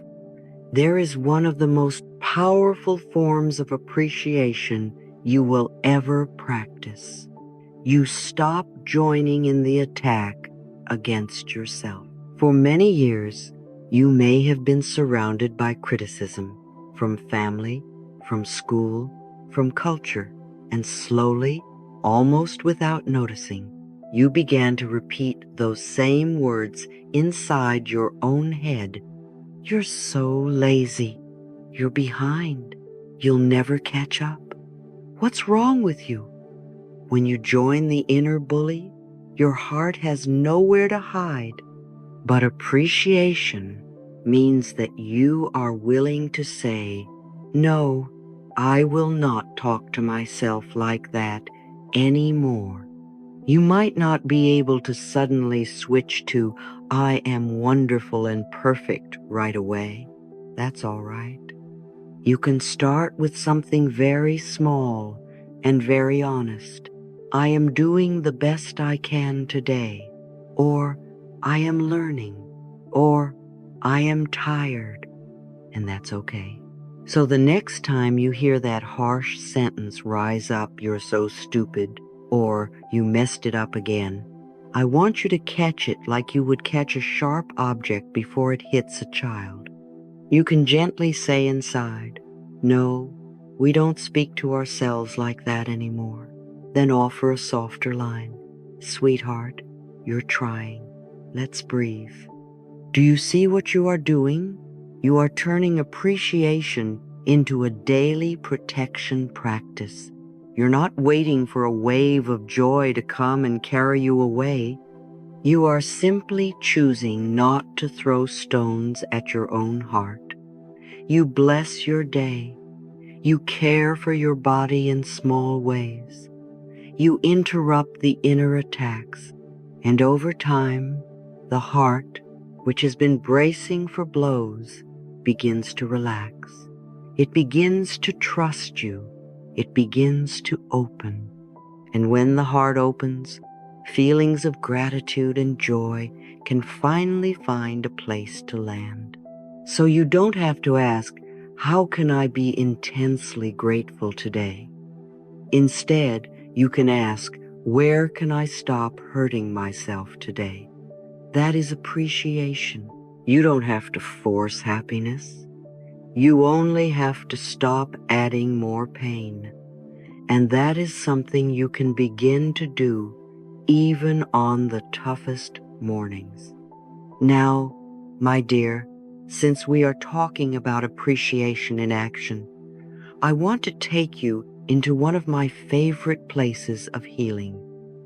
S1: there is one of the most powerful forms of appreciation you will ever practice. You stop joining in the attack against yourself. For many years, you may have been surrounded by criticism from family, from school, from culture, and slowly, almost without noticing, you began to repeat those same words inside your own head. You're so lazy. You're behind. You'll never catch up. What's wrong with you? When you join the inner bully, your heart has nowhere to hide. But appreciation means that you are willing to say, no, I will not talk to myself like that anymore. You might not be able to suddenly switch to, I am wonderful and perfect right away. That's all right. You can start with something very small and very honest. I am doing the best I can today, or I am learning, or I am tired, and that's okay. So the next time you hear that harsh sentence rise up, you're so stupid, or you messed it up again, I want you to catch it like you would catch a sharp object before it hits a child. You can gently say inside, "No, we don't speak to ourselves like that anymore." Then offer a softer line, "Sweetheart, you're trying. Let's breathe." Do you see what you are doing? You are turning appreciation into a daily protection practice. You're not waiting for a wave of joy to come and carry you away. You are simply choosing not to throw stones at your own heart. You bless your day. You care for your body in small ways. You interrupt the inner attacks, and over time, the heart, which has been bracing for blows, begins to relax. It begins to trust you. It begins to open. And when the heart opens, feelings of gratitude and joy can finally find a place to land. So you don't have to ask, "How can I be intensely grateful today?" Instead, you can ask, "Where can I stop hurting myself today?" That is appreciation. You don't have to force happiness. You only have to stop adding more pain. And that is something you can begin to do even on the toughest mornings. Now, my dear, since we are talking about appreciation in action, I want to take you into one of my favorite places of healing,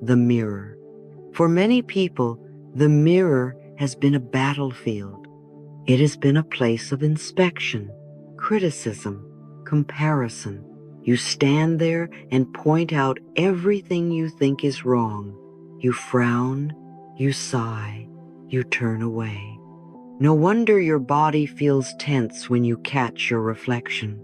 S1: the mirror. For many people, the mirror has been a battlefield. It has been a place of inspection, criticism, comparison. You stand there and point out everything you think is wrong. You frown, you sigh, you turn away. No wonder your body feels tense when you catch your reflection.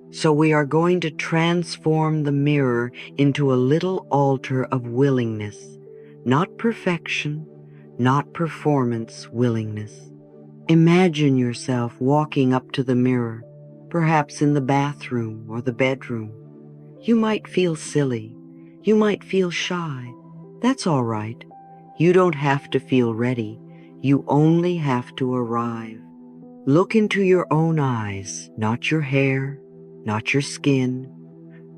S1: So we are going to transform the mirror into a little altar of willingness, not perfection, not performance willingness. Imagine yourself walking up to the mirror, perhaps in the bathroom or the bedroom. You might feel silly. You might feel shy. That's all right. You don't have to feel ready. You only have to arrive. Look into your own eyes, not your hair, not your skin,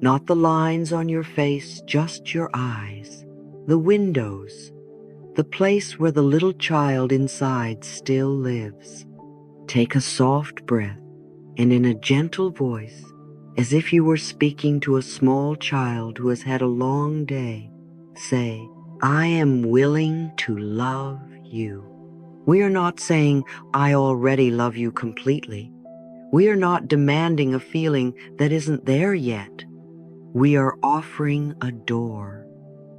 S1: not the lines on your face, just your eyes, the windows, the place where the little child inside still lives. Take a soft breath and in a gentle voice, as if you were speaking to a small child who has had a long day, say, "I am willing to love you." We are not saying, "I already love you completely." We are not demanding a feeling that isn't there yet. We are offering a door.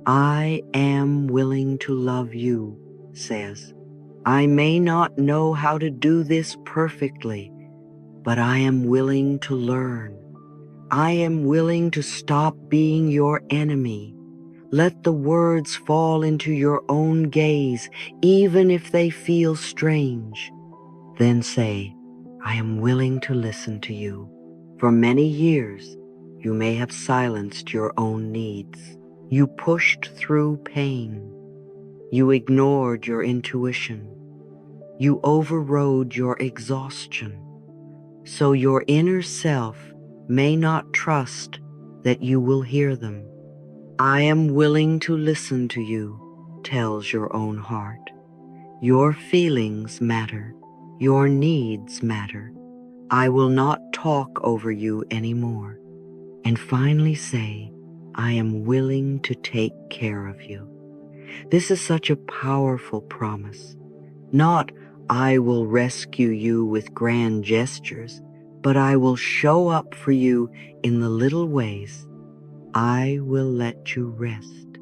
S1: "I am willing to love you," says, "I may not know how to do this perfectly, but I am willing to learn. I am willing to stop being your enemy. Let the words fall into your own gaze, even if they feel strange." Then say, "I am willing to listen to you." For many years, you may have silenced your own needs. You pushed through pain. You ignored your intuition. You overrode your exhaustion. So your inner self may not trust that you will hear them. "I am willing to listen to you," tells your own heart. Your feelings matter. Your needs matter. I will not talk over you anymore. And finally say, "I am willing to take care of you." This is such a powerful promise. Not, "I will rescue you with grand gestures," but "I will show up for you in the little ways. I will let you rest.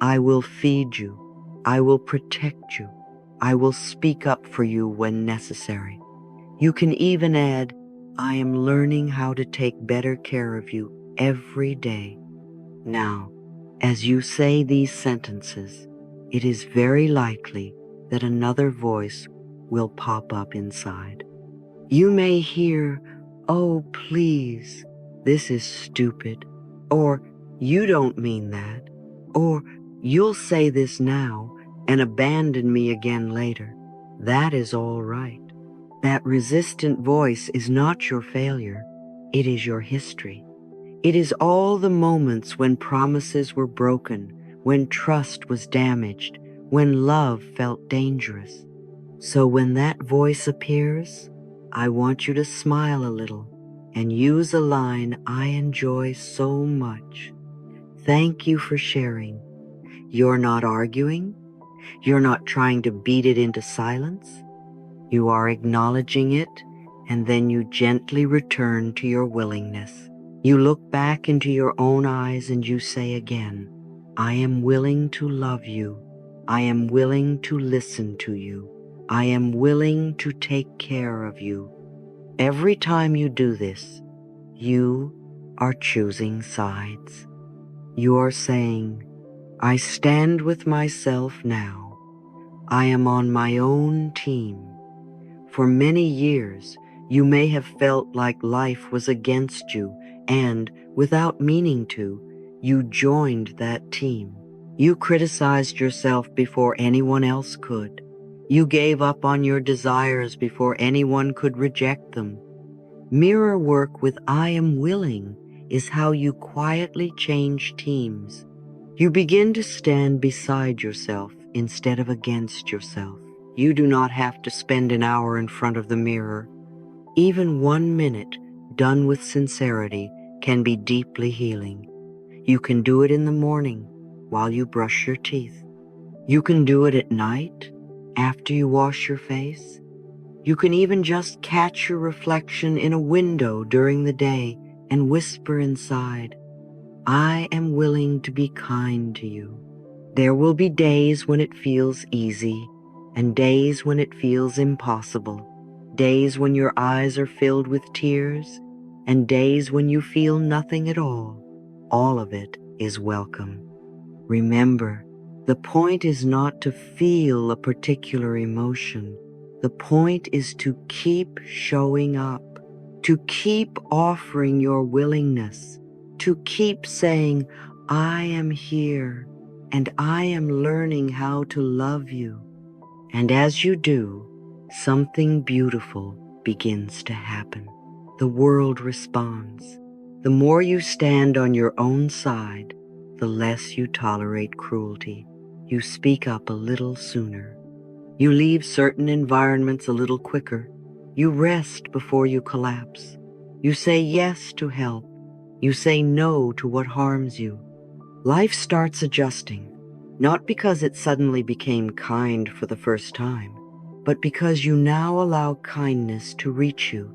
S1: I will feed you. I will protect you. I will speak up for you when necessary." You can even add, "I am learning how to take better care of you every day." Now, as you say these sentences, it is very likely that another voice will pop up inside. You may hear, "Oh, please, this is stupid," or "You don't mean that," or "You'll say this now, and abandon me again later. That is all right. That resistant voice is not your failure. It is your history. It is all the moments when promises were broken, when trust was damaged, when love felt dangerous. So when that voice appears, I want you to smile a little and use a line I enjoy so much. Thank you for sharing. You're not arguing. You're not trying to beat it into silence. You are acknowledging it, and then you gently return to your willingness. You look back into your own eyes and you say again, I am willing to love you. I am willing to listen to you. I am willing to take care of you. Every time you do this, you are choosing sides. You are saying, I stand with myself now. I am on my own team. For many years, you may have felt like life was against you, and, without meaning to, you joined that team. You criticized yourself before anyone else could. You gave up on your desires before anyone could reject them. Mirror work with I am willing is how you quietly change teams. You begin to stand beside yourself instead of against yourself. You do not have to spend an hour in front of the mirror. Even 1 minute done with sincerity can be deeply healing. You can do it in the morning while you brush your teeth. You can do it at night after you wash your face. You can even just catch your reflection in a window during the day and whisper inside, I am willing to be kind to you. There will be days when it feels easy and days when it feels impossible, days when your eyes are filled with tears and days when you feel nothing at all. All of it is welcome. Remember, the point is not to feel a particular emotion. The point is to keep showing up, to keep offering your willingness, to keep saying, I am here and I am learning how to love you. And as you do, something beautiful begins to happen. The world responds. The more you stand on your own side, the less you tolerate cruelty. You speak up a little sooner. You leave certain environments a little quicker. You rest before you collapse. You say yes to help. You say no to what harms you. Life starts adjusting, not because it suddenly became kind for the first time, but because you now allow kindness to reach you.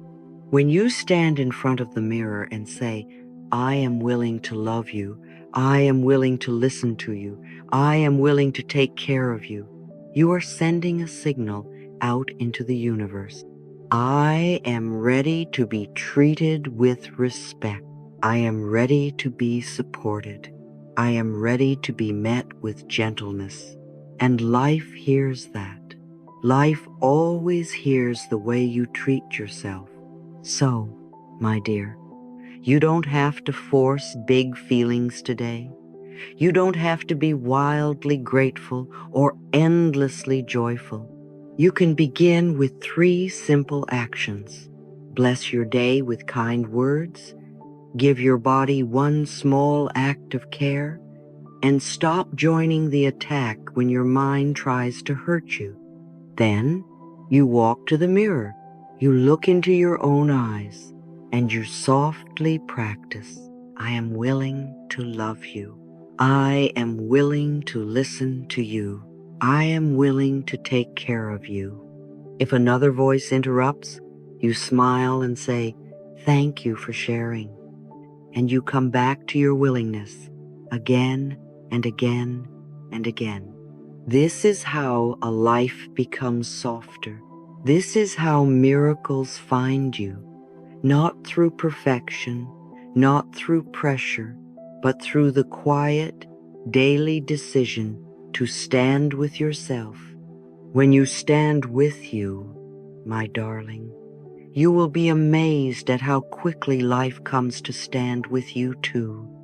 S1: When you stand in front of the mirror and say, I am willing to love you, I am willing to listen to you, I am willing to take care of you, you are sending a signal out into the universe. I am ready to be treated with respect. I am ready to be supported. I am ready to be met with gentleness. And life hears that. Life always hears the way you treat yourself. So, my dear, you don't have to force big feelings today. You don't have to be wildly grateful or endlessly joyful. You can begin with 3 simple actions. Bless your day with kind words, give your body 1 small act of care, and stop joining the attack when your mind tries to hurt you. Then you walk to the mirror, you look into your own eyes, and you softly practice, I am willing to love you. I am willing to listen to you. I am willing to take care of you. If another voice interrupts, you smile and say, thank you for sharing. And you come back to your willingness again and again and again. This is how a life becomes softer. This is how miracles find you, not through perfection, not through pressure, but through the quiet, daily decision to stand with yourself. When you stand with you, my darling, you will be amazed at how quickly life comes to stand with you too.